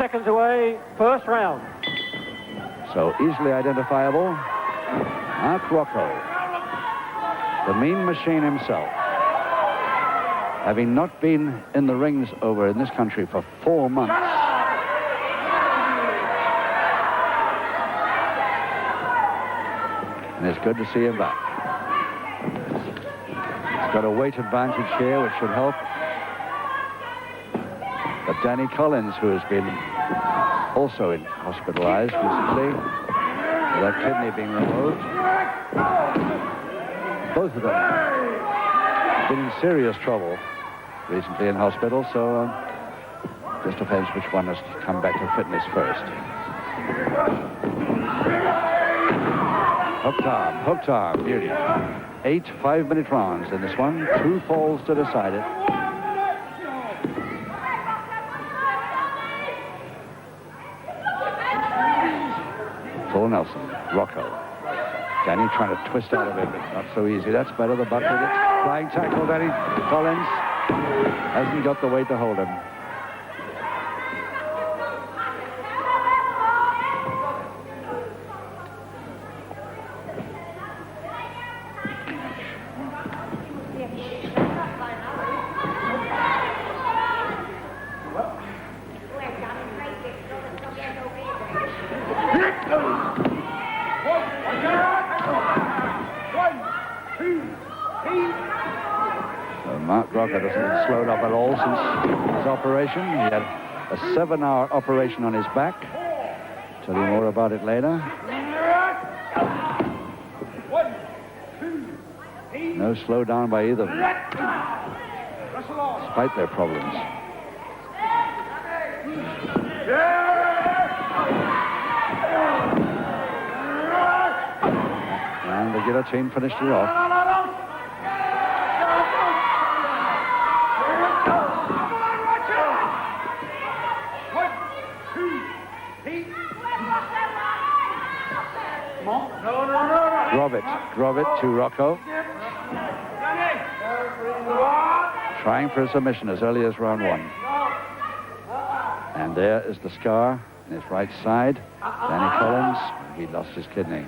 seconds away, first round. So easily identifiable. Mark Rocco, the mean machine himself. Having not been in the rings over in this country for 4 months. And it's good to see him back. He's got a weight advantage here, which should help. But Danny Collins, who has been also hospitalized recently, with that kidney being removed. Both of them have been in serious trouble recently in hospital, so just depends which one has to come back to fitness first. Hooked arm, beauty. 8 5-minute rounds in this one. 2 falls to decide it. Full Nelson, Rocco. Danny trying to twist out of it, but not so easy. That's better. The butt with it. Flying tackle, Danny Collins. Hasn't got the weight to hold him. Mark Rocco doesn't slowed up at all since his operation. He had a 7-hour operation on his back. Tell you more about it later. No slowdown by either of them, despite their problems. And the guillotine finished it off. Drove it to Rocco. Trying for a submission as early as round 1. And there is the scar in his right side. Danny Collins, he lost his kidney.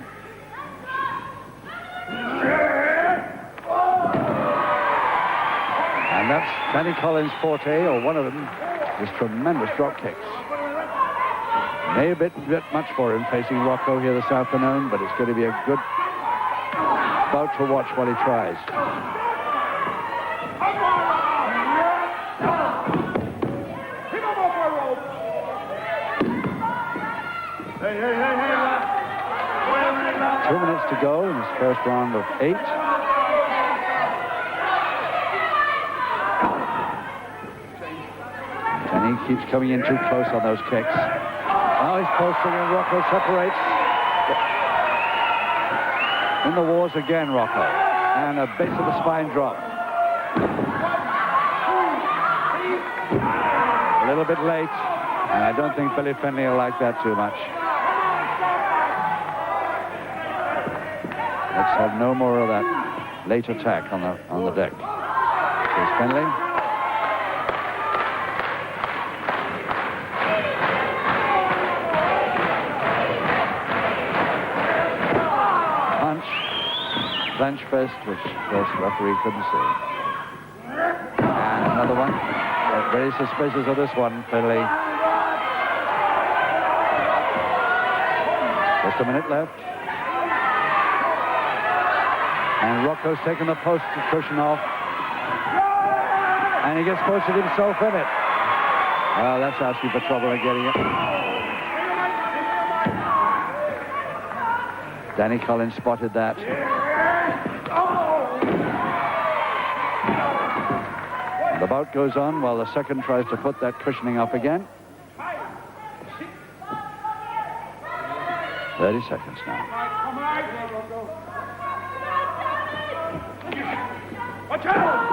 And that's Danny Collins' forte, or one of them, is tremendous drop kicks. May a bit much for him facing Rocco here this afternoon, but it's going to be a good bout to watch while he tries. Hey. 2 minutes to go in this first round of 8. And he keeps coming in too close on those kicks. Now he's posting and Rocco separates. In the wars again, Rocco. And a base of the spine drop. A little bit late. And I don't think Billy Finley will like that too much. Let's have no more of that late attack on the deck. Here's Finley. Clench fist, which of course the referee couldn't see. And another one. Very suspicious of this one, Finley. Just a minute left. And Rocco's taken the post cushion off. And he gets posted himself in it. Well, that's asking for trouble in getting it. Danny Collins spotted that. The bout goes on while the second tries to put that cushioning up again. 30 seconds now. Watch out!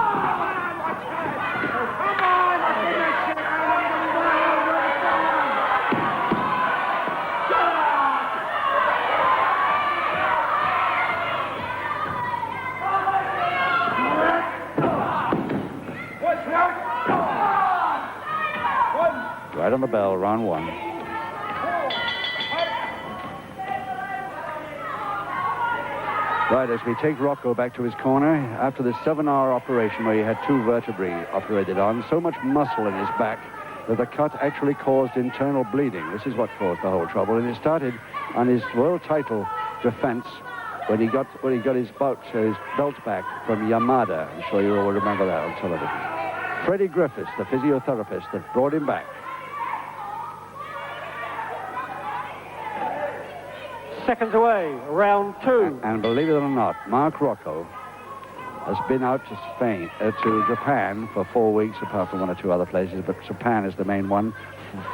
Right on the bell, round one. Right, as we take Rocco back to his corner, after this 7-hour operation where he had 2 vertebrae operated on, so much muscle in his back that the cut actually caused internal bleeding. This is what caused the whole trouble, and it started on his world title defense when he got his belt back from Yamada. I'm sure you all remember that on television. Freddie Griffiths, the physiotherapist that brought him back. Seconds away, round 2. And believe it or not, Mark Rocco has been out to Japan for 4 weeks, apart from 1 or 2 other places, but Japan is the main one.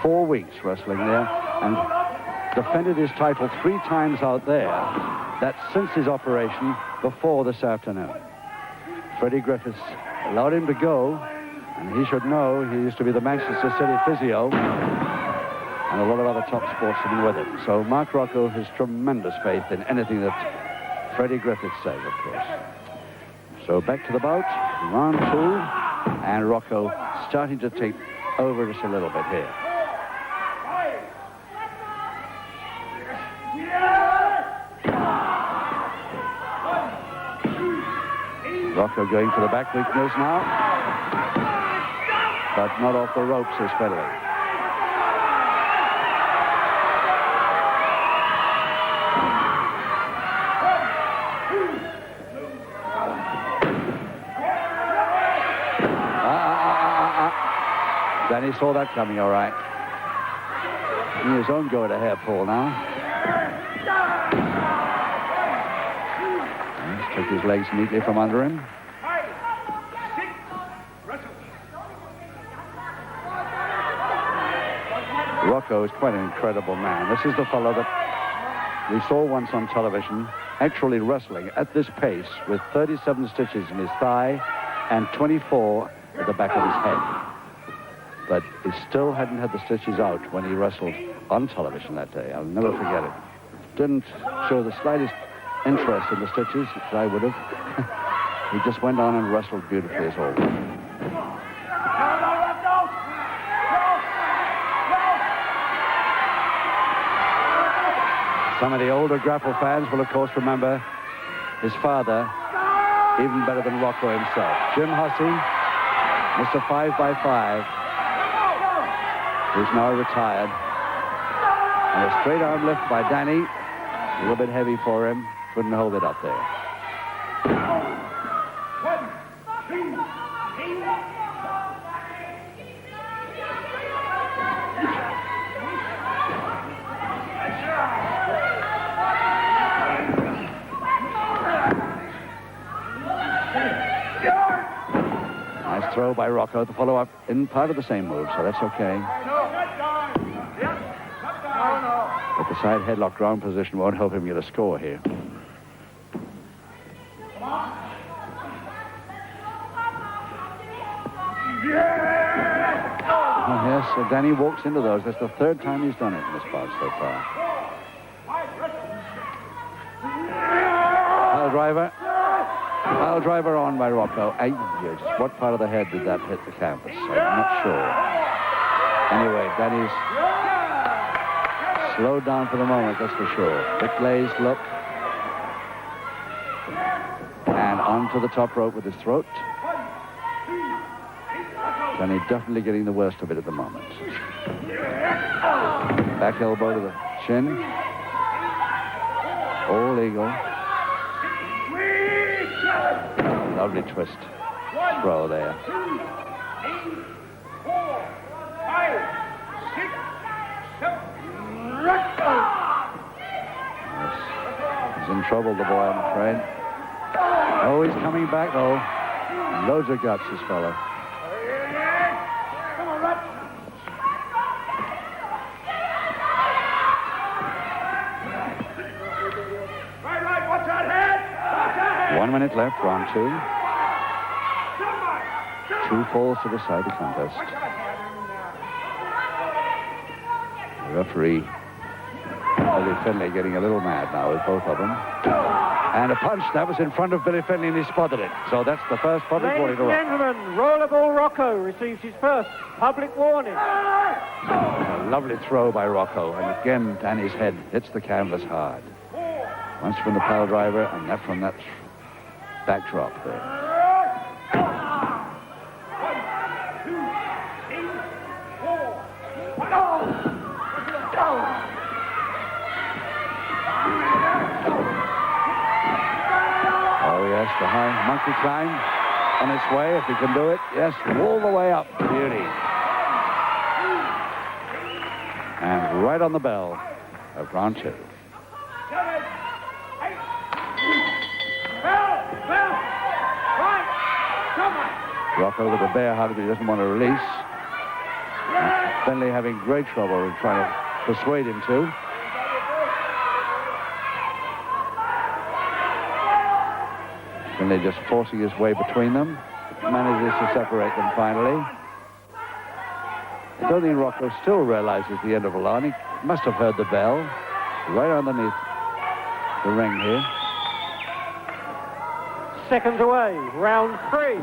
4 weeks wrestling there, and defended his title 3 times out there. That's since his operation before this afternoon. Freddie Griffiths allowed him to go, and he should know he used to be the Manchester City physio, and a lot of other top sportsmen with him. So Mark Rocco has tremendous faith in anything that Freddie Griffiths says, of course. So back to the bout, round 2, and Rocco starting to take over just a little bit here. Rocco going for the back weakness now, but not off the ropes as steadily. Danny saw that coming, all right. In his own go at a hair pull now. He's took his legs neatly from under him. Rocco is quite an incredible man. This is the fellow that we saw once on television actually wrestling at this pace with 37 stitches in his thigh and 24 at the back of his head. But he still hadn't had the stitches out when he wrestled on television that day. I'll never forget it. Didn't show the slightest interest in the stitches, as I would have. He just went on and wrestled beautifully as always. Some of the older grapple fans will, of course, remember his father even better than Rocco himself. Jim Hussey, Mr. 5x5, who's now retired. And a straight arm lift by Danny. A little bit heavy for him. Couldn't hold it up there. Nice throw by Rocco to follow up in part of the same move, so that's okay. But the side headlock ground position won't help him get a score here. Oh, yes, so Danny walks into those. That's the 3rd time he's done it in this bout so far. Pile driver on by Rocco. What part of the head did that hit the canvas? I'm not sure. Anyway, Danny's slowed down for the moment, that's for sure. Quick glazed look. And onto the top rope with his throat. Danny definitely getting the worst of it at the moment. Back elbow to the chin. All eagle. Lovely twist. Throw there. 2, 8, 4, 5, 6, 7. He's in trouble, the boy, I'm afraid. Oh, he's coming back, though. Loads of guts, this fellow. Right, watch that head! 1 minute left, round 2. 2 falls to decide the contest. The referee, Billy Finley, getting a little mad now with both of them. And a punch that was in front of Billy Finley, and he spotted it. So that's the first public warning. Ladies and gentlemen, Rollerball Rocco receives his first public warning. lovely throw by Rocco. And again, Danny's head hits the canvas hard. Once from the pile driver, and that from that backdrop there. 1, 2, 3, 4. Oh, yes, the high monkey climb on its way, if he can do it. Yes, all the way up. Beauty. And right on the bell of round 2. 7, 8. Bell! Right! Come on! Rocco with a bear hug that he doesn't want to release. Finley having great trouble in trying to persuade him to. Finley just forcing his way between them. Manages to separate them finally. I don't think Rocco still realizes the end of the line. He must have heard the bell right underneath the ring here. Seconds away, round 3.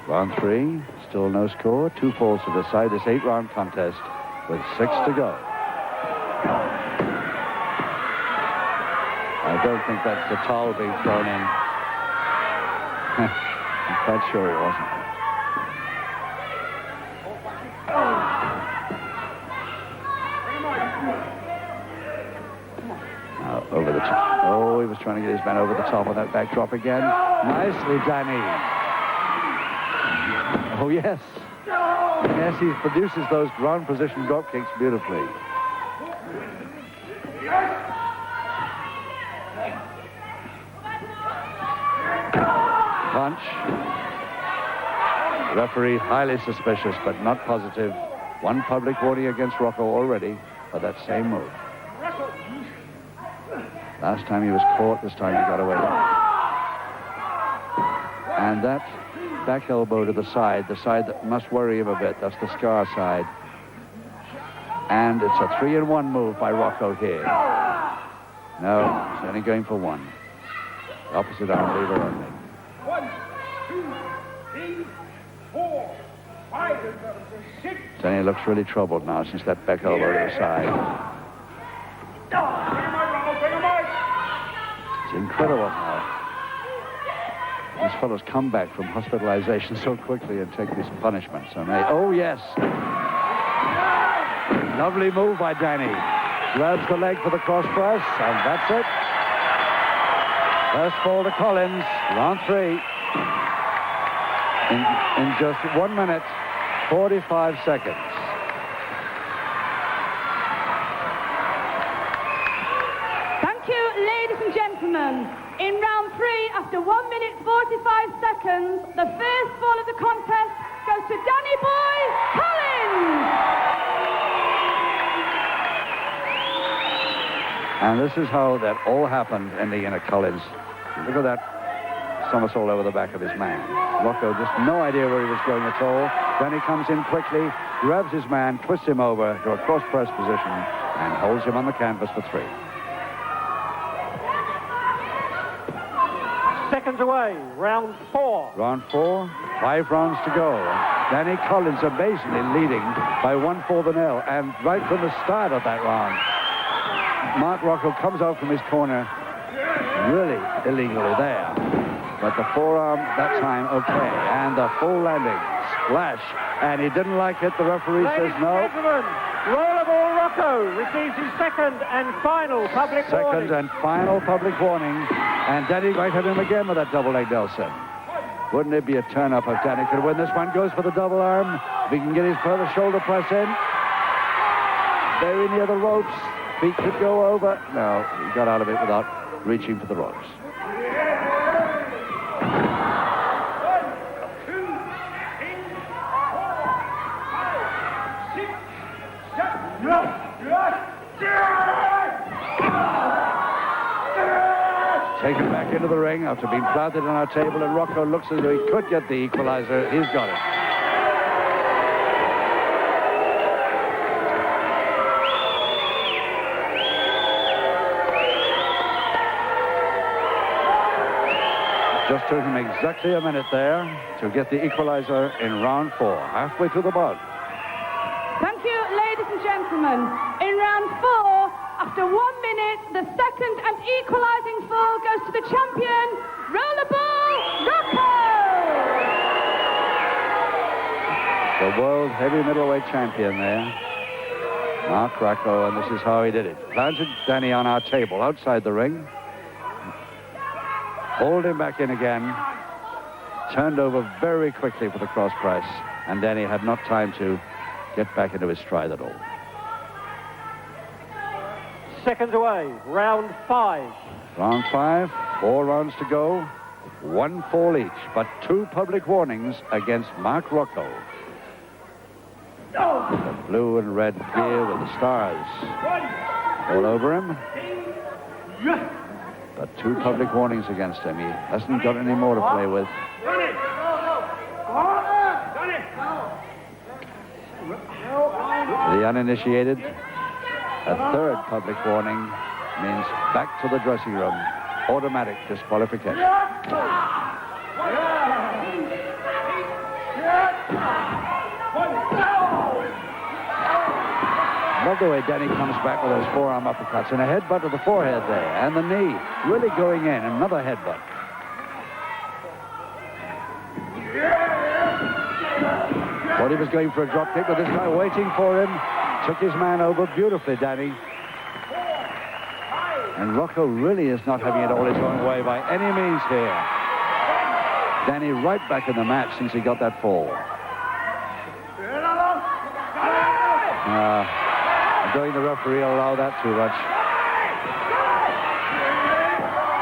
Round 3, still no score. 2 falls to decide this 8-round contest with 6 to go. I don't think that's the towel being thrown in. I'm quite sure it wasn't. Now, over the top. Oh, he was trying to get his man over the top of that backdrop again. Nicely, Danny. Oh, yes. Yes, he produces those ground position drop kicks beautifully. Punch. Referee highly suspicious, but not positive. 1 public warning against Rocco already for that same move. Last time he was caught, this time he got away. And that back elbow to the side that must worry him a bit. That's the scar side. And it's a 3-in-1 move by Rocco here. No, he's only going for 1. Opposite arm lever only. 1, 2, 3, 4, 5, 6. Danny looks really troubled now since that back elbow to the side. It's incredible how these fellows come back from hospitalization so quickly and take these punishments. And oh, yes. Lovely move by Danny. Grabs the leg for the cross press, and that's it. First fall to Collins, round 3. In just 1 minute, 45 seconds. Thank you, ladies and gentlemen. In round 3, after 1 minute 45 seconds, the first fall of the contest goes to Danny Boy Collins. And this is how that all happened in the inner Collins. Look at that somersault over the back of his man. Rocco just no idea where he was going at all. Then he comes in quickly, grabs his man, twists him over to a cross press position, and holds him on the canvas for 3. Seconds away, round 4. Round 4, 5 rounds to go. Danny Collins amazingly leading by 1-4-0, and right from the start of that round, Mark Rocco comes out from his corner really illegally there. But the forearm that time okay, and the full landing, splash, and he didn't like it. The referee says no. Ladies and gentlemen, Rollerball Rocco receives his second and final public warning. Second and final public warning, and Danny might have him again with that double leg Nelson. Wouldn't it be a turn-up if Danny could win this one? Goes for the double arm. If he can get his further shoulder press in. Very near the ropes. Feet could go over. No, he got out of it without reaching for the ropes. 1, 2, 3, 4, 5, 6, 7. Taken back into the ring after being planted on our table, and Rocco looks as though he could get the equalizer. He's got it. Just took him exactly a minute there to get the equalizer in round 4, halfway to the ball. Thank you, ladies and gentlemen. In round 4, after 1 minute, the second and equalising fall goes to the champion, Rollerball Rocco! The world heavy middleweight champion there, Mark Rocco, and this is how he did it. Planted Danny on our table outside the ring. Hauled him back in again. Turned over very quickly for the cross press. And Danny had not time to get back into his stride at all. Seconds away, round 5. Round 5, 4 rounds to go. 1 fall each, but 2 public warnings against Mark Rocco. The blue and red gear with the stars all over him. But 2 public warnings against him. He hasn't got any more to play with. For the uninitiated, a 3rd public warning means back to the dressing room. Automatic disqualification. Love the way Danny comes back with those forearm uppercuts and a headbutt to the forehead there, and the knee really going in. Another headbutt. Thought he was going for a drop kick, but this guy waiting for him. Took his man over beautifully, Danny. And Rocco really is not having it all his own way by any means here. Danny right back in the match since he got that fall. Doing the referee will allow that too much.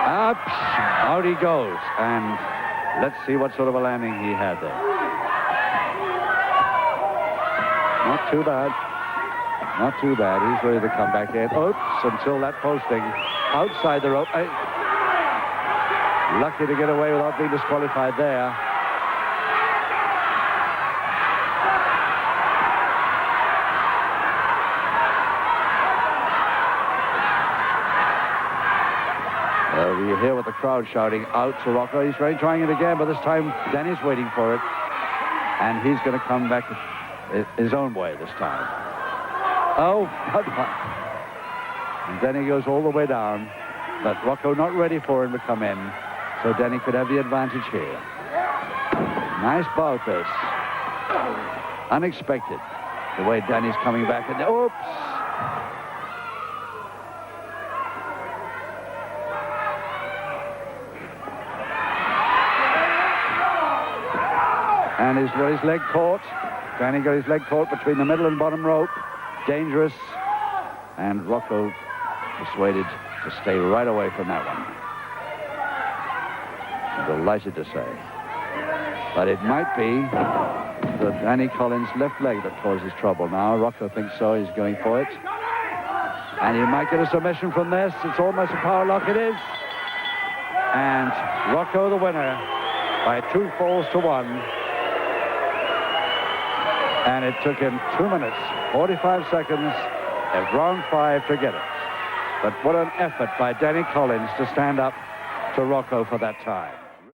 Out he goes. And let's see what sort of a landing he had there. Not too bad. Not too bad. He's ready to come back in. Oops, until that posting outside the rope. Lucky to get away without being disqualified there. You hear with the crowd shouting out to Rocco. He's trying it again, but this time Danny's waiting for it. And he's going to come back his own way this time. Oh, and Danny goes all the way down, but Rocco not ready for him to come in, so Danny could have the advantage here. Nice bout this. Unexpected, the way Danny's coming back. And oops! And he's got his leg caught. Danny got his leg caught between the middle and bottom rope. Dangerous. And Rocco persuaded to stay right away from that one. I'm delighted to say. But it might be the Danny Collins' left leg that causes trouble now. Rocco thinks so. He's going for it. And he might get a submission from this. It's almost a power lock. It is. And Rocco the winner by 2 falls to 1. And it took him 2 minutes, 45 seconds of round 5 to get it. But what an effort by Danny Collins to stand up to Rocco for that time.